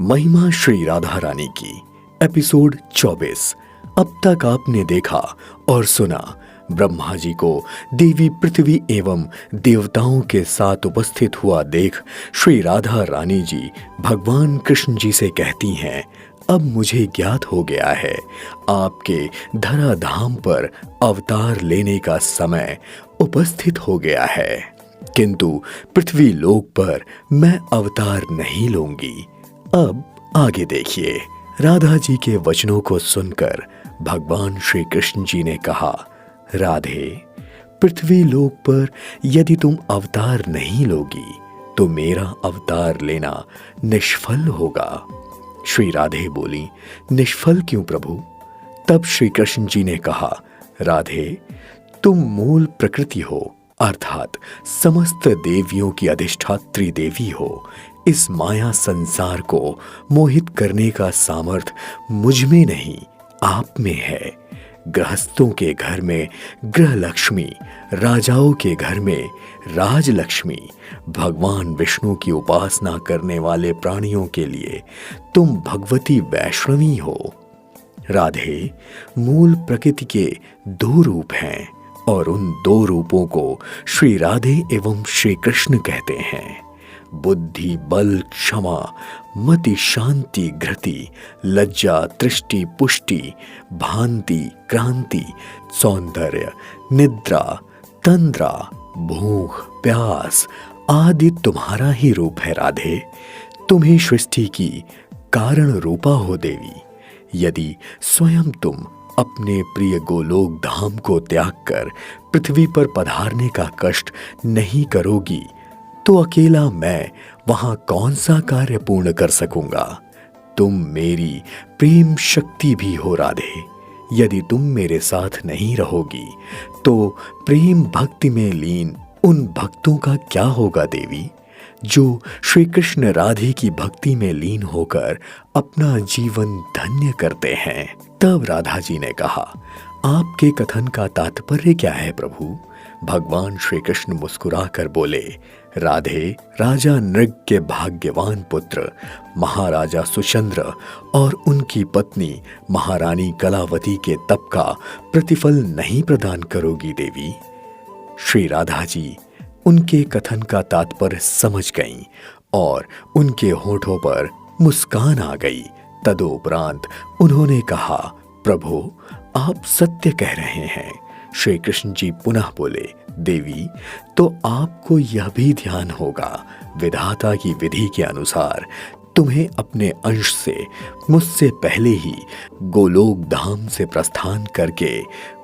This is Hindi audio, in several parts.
महिमा श्री राधा रानी की एपिसोड 24। अब तक आपने देखा और सुना ब्रह्मा जी को देवी पृथ्वी एवं देवताओं के साथ उपस्थित हुआ देख श्री राधा रानी जी भगवान कृष्ण जी से कहती हैं, अब मुझे ज्ञात हो गया है आपके धराधाम पर अवतार लेने का समय उपस्थित हो गया है, किंतु पृथ्वी लोक पर मैं अवतार नहीं लूंगी। अब आगे देखिए। राधा जी के वचनों को सुनकर भगवान श्री कृष्ण जी ने कहा, राधे, पृथ्वी लोक पर यदि तुम अवतार नहीं लोगी तो मेरा अवतार लेना निष्फल होगा। श्री राधे बोली, निष्फल क्यों प्रभु? तब श्री कृष्ण जी ने कहा, राधे, तुम मूल प्रकृति हो, अर्थात समस्त देवियों की अधिष्ठात्री देवी हो। इस माया संसार को मोहित करने का सामर्थ मुझ में नहीं, आप में है। गृहस्थों के घर में गृह लक्ष्मी, राजाओं के घर में राजलक्ष्मी, भगवान विष्णु की उपासना करने वाले प्राणियों के लिए तुम भगवती वैष्णवी हो। राधे, मूल प्रकृति के दो रूप हैं और उन दो रूपों को श्री राधे एवं श्री कृष्ण कहते हैं। बुद्धि, बल, क्षमा, मति, शांति, घृति, लज्जा, दृष्टि, पुष्टि, भांति, क्रांति, सौंदर्य, निद्रा, तंद्रा, भूख, प्यास आदि तुम्हारा ही रूप है राधे। तुम्हें सृष्टि की कारण रूपा हो देवी। यदि स्वयं तुम अपने प्रिय गोलोक धाम को त्याग कर पृथ्वी पर पधारने का कष्ट नहीं करोगी तो अकेला मैं वहां कौन सा कार्य पूर्ण कर सकूंगा। तुम मेरी प्रेम शक्ति भी हो राधे। यदि तुम मेरे साथ नहीं रहोगी तो प्रेम भक्ति में लीन उन भक्तों का क्या होगा देवी, जो श्री कृष्ण राधे की भक्ति में लीन होकर अपना जीवन धन्य करते हैं। तब राधा जी ने कहा, आपके कथन का तात्पर्य क्या है प्रभु? भगवान श्री कृष्ण मुस्कुराकर बोले, राधे, राजा नृग के भाग्यवान पुत्र महाराजा सुचंद्र और उनकी पत्नी महारानी कलावती के तप का प्रतिफल नहीं प्रदान करोगी देवी। श्री राधा जी उनके कथन का तात्पर्य समझ गईं और उनके होठों पर मुस्कान आ गई। तदोपरांत उन्होंने कहा, प्रभु, आप सत्य कह रहे हैं। श्री कृष्ण जी पुनः बोले, देवी, तो आपको यह भी ध्यान होगा, विधाता की विधि के अनुसार तुम्हें अपने अंश से मुझसे पहले ही गोलोक धाम से प्रस्थान करके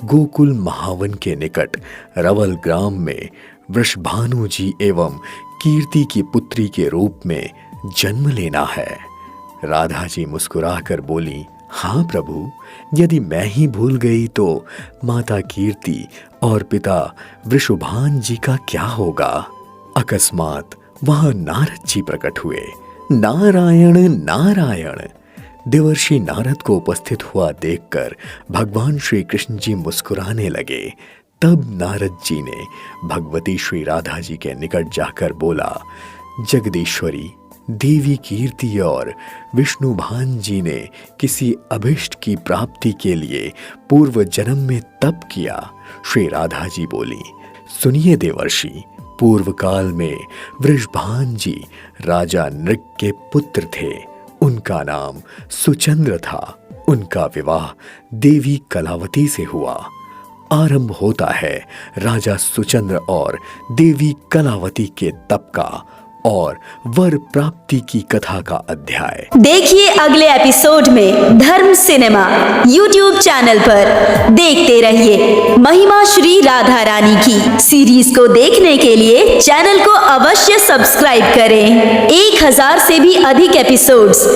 गोकुल महावन के निकट रवल ग्राम में वृषभानु जी एवं कीर्ति की पुत्री के रूप में जन्म लेना है। राधा जी मुस्कुराकर बोली, हाँ प्रभु, यदि मैं ही भूल गई तो माता कीर्ति और पिता वृषभान जी का क्या होगा। अकस्मात वहां नारद जी प्रकट हुए। नारायण नारायण। देवर्षि नारद को उपस्थित हुआ देखकर भगवान श्री कृष्ण जी मुस्कुराने लगे। तब नारद जी ने भगवती श्री राधा जी के निकट जाकर बोला, जगदीश्वरी, देवी कीर्ति और विष्णुभान जी ने किसी अभिष्ट की प्राप्ति के लिए पूर्व जन्म में तप किया। श्री राधा जी बोली, सुनिए देवर्षि, पूर्व काल में वृषभान जी राजा नृग के पुत्र थे। उनका नाम सुचंद्र था। उनका विवाह देवी कलावती से हुआ। आरंभ होता है राजा सुचंद्र और देवी कलावती के तप का और वर प्राप्ति की कथा का अध्याय। देखिए अगले एपिसोड में धर्म सिनेमा YouTube चैनल पर। देखते रहिए महिमा श्री राधा रानी की सीरीज को देखने के लिए चैनल को अवश्य सब्सक्राइब करें। 1000 से भी अधिक एपिसोड्स